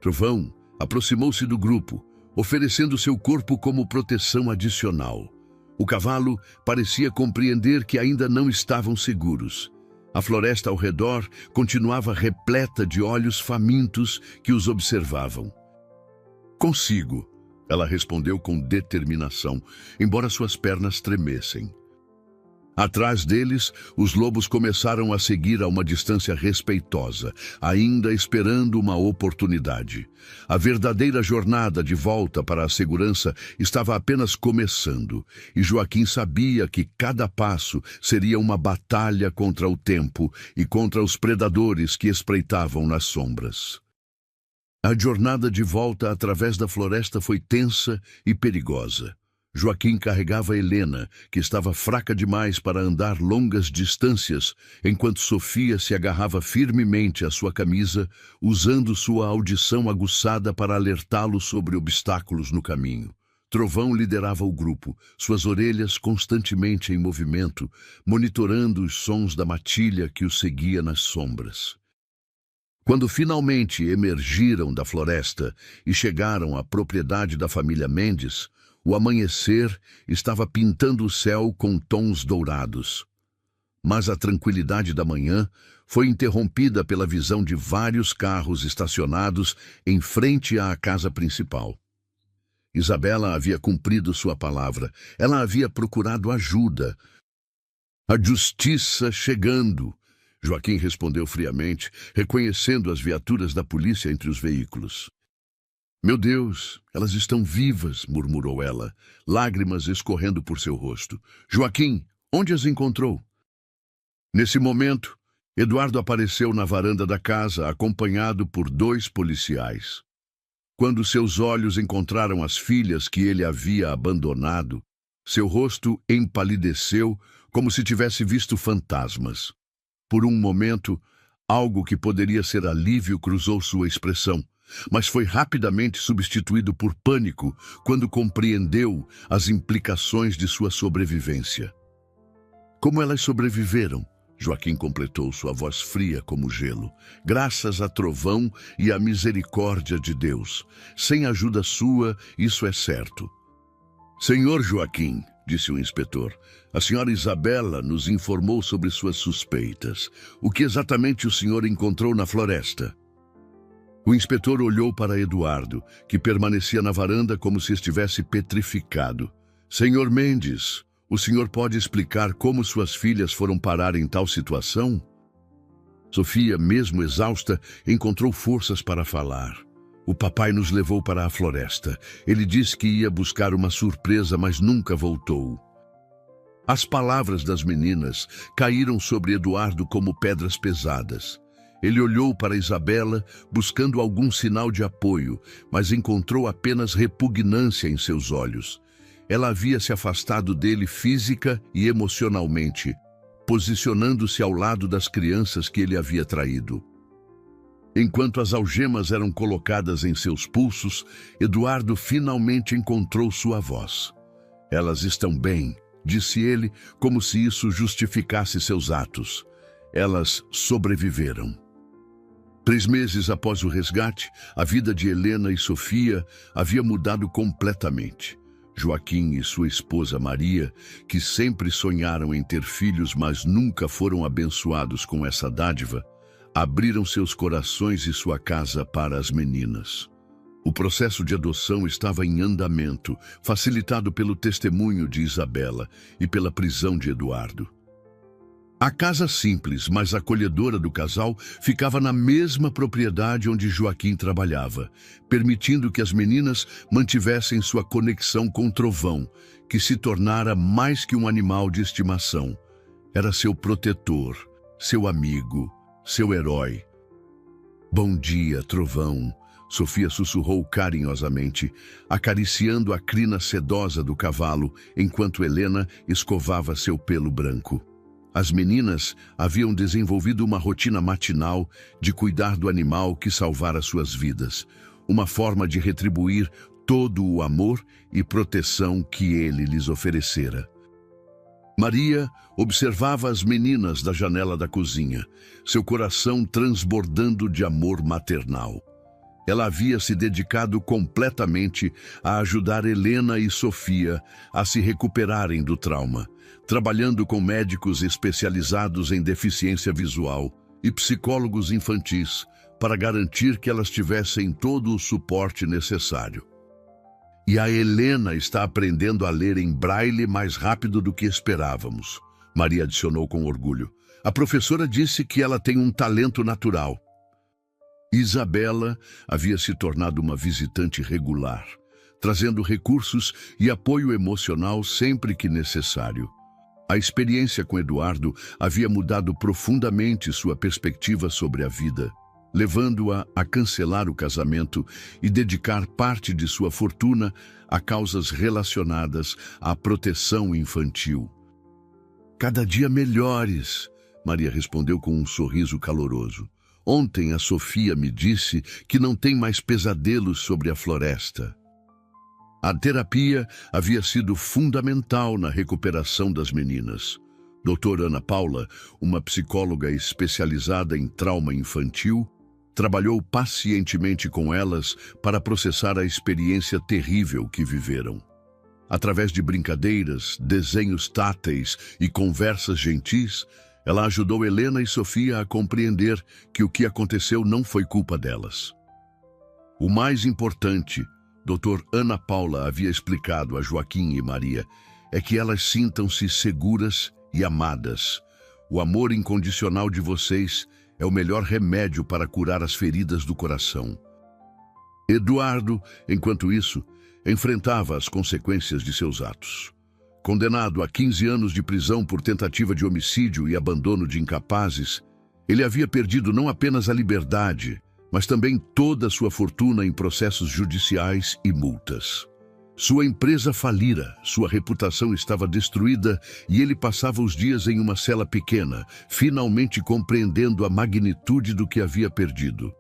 Trovão aproximou-se do grupo, oferecendo seu corpo como proteção adicional. O cavalo parecia compreender que ainda não estavam seguros. A floresta ao redor continuava repleta de olhos famintos que os observavam. "Consigo", ela respondeu com determinação, embora suas pernas tremessem. Atrás deles, os lobos começaram a seguir a uma distância respeitosa, ainda esperando uma oportunidade. A verdadeira jornada de volta para a segurança estava apenas começando, e Joaquim sabia que cada passo seria uma batalha contra o tempo e contra os predadores que espreitavam nas sombras. A jornada de volta através da floresta foi tensa e perigosa. Joaquim carregava Helena, que estava fraca demais para andar longas distâncias, enquanto Sofia se agarrava firmemente à sua camisa, usando sua audição aguçada para alertá-lo sobre obstáculos no caminho. Trovão liderava o grupo, suas orelhas constantemente em movimento, monitorando os sons da matilha que o seguia nas sombras. Quando finalmente emergiram da floresta e chegaram à propriedade da família Mendes, o amanhecer estava pintando o céu com tons dourados. Mas a tranquilidade da manhã foi interrompida pela visão de vários carros estacionados em frente à casa principal. Isabela havia cumprido sua palavra. Ela havia procurado ajuda. "A justiça chegando", Joaquim respondeu friamente, reconhecendo as viaturas da polícia entre os veículos. "Meu Deus, elas estão vivas", murmurou ela, lágrimas escorrendo por seu rosto. "Joaquim, onde as encontrou?" Nesse momento, Eduardo apareceu na varanda da casa, acompanhado por 2 policiais. Quando seus olhos encontraram as filhas que ele havia abandonado, seu rosto empalideceu como se tivesse visto fantasmas. Por um momento, algo que poderia ser alívio cruzou sua expressão, mas foi rapidamente substituído por pânico quando compreendeu as implicações de sua sobrevivência. Como elas sobreviveram? Joaquim completou, sua voz fria como gelo. Graças a trovão e à misericórdia de Deus. Sem ajuda sua, isso é certo. Senhor Joaquim, disse o inspetor, a senhora Isabela nos informou sobre suas suspeitas. O que exatamente o senhor encontrou na floresta? O inspetor olhou para Eduardo, que permanecia na varanda como se estivesse petrificado. Senhor Mendes, o senhor pode explicar como suas filhas foram parar em tal situação? Sofia, mesmo exausta, encontrou forças para falar. O papai nos levou para a floresta. Ele disse que ia buscar uma surpresa, mas nunca voltou. As palavras das meninas caíram sobre Eduardo como pedras pesadas. Ele olhou para Isabela, buscando algum sinal de apoio, mas encontrou apenas repugnância em seus olhos. Ela havia se afastado dele física e emocionalmente, posicionando-se ao lado das crianças que ele havia traído. Enquanto as algemas eram colocadas em seus pulsos, Eduardo finalmente encontrou sua voz. Elas estão bem, disse ele, como se isso justificasse seus atos. Elas sobreviveram. 3 meses após o resgate, a vida de Helena e Sofia havia mudado completamente. Joaquim e sua esposa Maria, que sempre sonharam em ter filhos, mas nunca foram abençoados com essa dádiva, abriram seus corações e sua casa para as meninas. O processo de adoção estava em andamento, facilitado pelo testemunho de Isabela e pela prisão de Eduardo. A casa simples, mas acolhedora do casal ficava na mesma propriedade onde Joaquim trabalhava, permitindo que as meninas mantivessem sua conexão com o Trovão, que se tornara mais que um animal de estimação. Era seu protetor, seu amigo, seu herói. Bom dia, Trovão, Sofia sussurrou carinhosamente, acariciando a crina sedosa do cavalo, enquanto Helena escovava seu pelo branco. As meninas haviam desenvolvido uma rotina matinal de cuidar do animal que salvara suas vidas, uma forma de retribuir todo o amor e proteção que ele lhes oferecera. Maria observava as meninas da janela da cozinha, seu coração transbordando de amor maternal. Ela havia se dedicado completamente a ajudar Helena e Sofia a se recuperarem do trauma, trabalhando com médicos especializados em deficiência visual e psicólogos infantis para garantir que elas tivessem todo o suporte necessário. E a Helena está aprendendo a ler em braille mais rápido do que esperávamos, Maria adicionou com orgulho. A professora disse que ela tem um talento natural. Isabela havia se tornado uma visitante regular, trazendo recursos e apoio emocional sempre que necessário. A experiência com Eduardo havia mudado profundamente sua perspectiva sobre a vida, levando-a a cancelar o casamento e dedicar parte de sua fortuna a causas relacionadas à proteção infantil. Cada dia melhores, Maria respondeu com um sorriso caloroso. Ontem a Sofia me disse que não tem mais pesadelos sobre a floresta. A terapia havia sido fundamental na recuperação das meninas. Doutora Ana Paula, uma psicóloga especializada em trauma infantil, trabalhou pacientemente com elas para processar a experiência terrível que viveram. Através de brincadeiras, desenhos táteis e conversas gentis, ela ajudou Helena e Sofia a compreender que o que aconteceu não foi culpa delas. O mais importante, Dr. Ana Paula havia explicado a Joaquim e Maria, é que elas sintam-se seguras e amadas. O amor incondicional de vocês é o melhor remédio para curar as feridas do coração. Eduardo, enquanto isso, enfrentava as consequências de seus atos. Condenado a 15 anos de prisão por tentativa de homicídio e abandono de incapazes, ele havia perdido não apenas a liberdade, mas também toda a sua fortuna em processos judiciais e multas. Sua empresa falira, sua reputação estava destruída e ele passava os dias em uma cela pequena, finalmente compreendendo a magnitude do que havia perdido.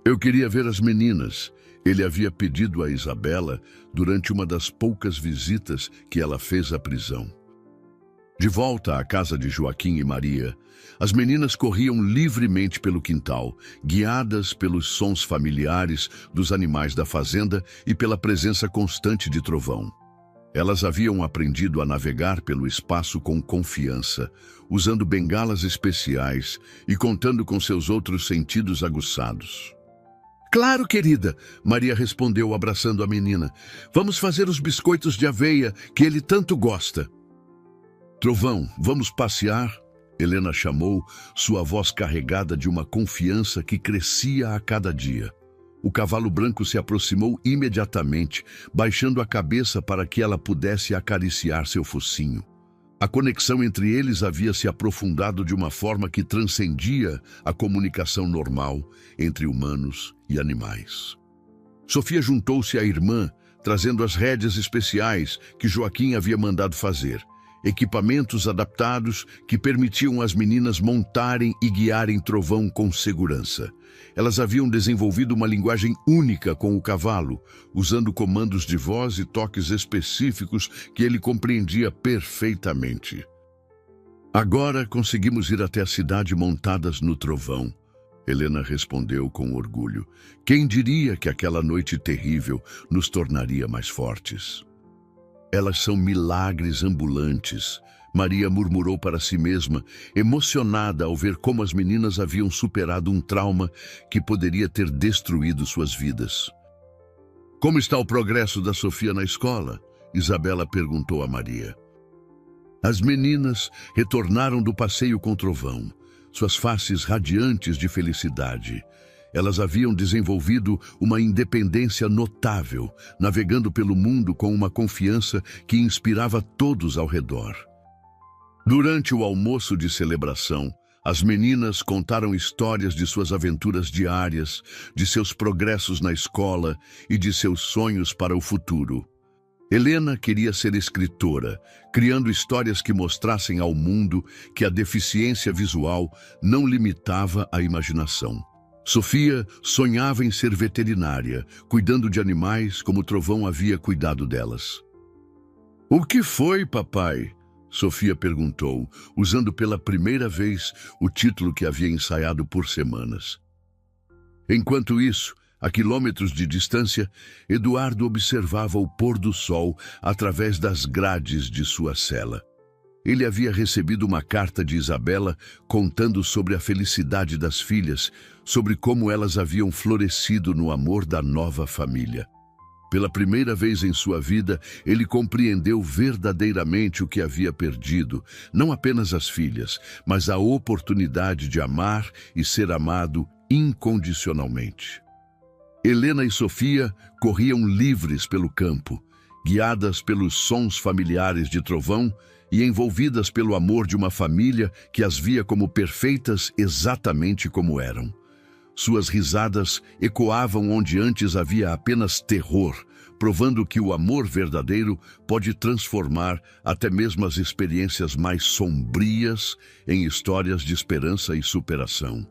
Eu queria ver as meninas. Ele havia pedido a Isabela durante uma das poucas visitas que ela fez à prisão. De volta à casa de Joaquim e Maria, as meninas corriam livremente pelo quintal, guiadas pelos sons familiares dos animais da fazenda e pela presença constante de Trovão. Elas haviam aprendido a navegar pelo espaço com confiança, usando bengalas especiais e contando com seus outros sentidos aguçados. Claro, querida, Maria respondeu abraçando a menina. Vamos fazer os biscoitos de aveia que ele tanto gosta. Trovão, vamos passear? Helena chamou, sua voz carregada de uma confiança que crescia a cada dia. O cavalo branco se aproximou imediatamente, baixando a cabeça para que ela pudesse acariciar seu focinho. A conexão entre eles havia se aprofundado de uma forma que transcendia a comunicação normal entre humanos e animais. Sofia juntou-se à irmã, trazendo as rédeas especiais que Joaquim havia mandado fazer. Equipamentos adaptados que permitiam às meninas montarem e guiarem Trovão com segurança. Elas haviam desenvolvido uma linguagem única com o cavalo, usando comandos de voz e toques específicos que ele compreendia perfeitamente. Agora conseguimos ir até a cidade montadas no Trovão, Helena respondeu com orgulho. Quem diria que aquela noite terrível nos tornaria mais fortes? Elas são milagres ambulantes, Maria murmurou para si mesma, emocionada ao ver como as meninas haviam superado um trauma que poderia ter destruído suas vidas. Como está o progresso da Sofia na escola? Isabela perguntou a Maria. As meninas retornaram do passeio com Trovão, suas faces radiantes de felicidade. Elas haviam desenvolvido uma independência notável, navegando pelo mundo com uma confiança que inspirava todos ao redor. Durante o almoço de celebração, as meninas contaram histórias de suas aventuras diárias, de seus progressos na escola e de seus sonhos para o futuro. Helena queria ser escritora, criando histórias que mostrassem ao mundo que a deficiência visual não limitava a imaginação. Sofia sonhava em ser veterinária, cuidando de animais como Trovão havia cuidado delas. O que foi, papai? Sofia perguntou, usando pela primeira vez o título que havia ensaiado por semanas. Enquanto isso, a quilômetros de distância, Eduardo observava o pôr do sol através das grades de sua cela. Ele havia recebido uma carta de Isabela contando sobre a felicidade das filhas, sobre como elas haviam florescido no amor da nova família. Pela primeira vez em sua vida, ele compreendeu verdadeiramente o que havia perdido, não apenas as filhas, mas a oportunidade de amar e ser amado incondicionalmente. Helena e Sofia corriam livres pelo campo, guiadas pelos sons familiares de Trovão e envolvidas pelo amor de uma família que as via como perfeitas exatamente como eram. Suas risadas ecoavam onde antes havia apenas terror, provando que o amor verdadeiro pode transformar até mesmo as experiências mais sombrias em histórias de esperança e superação.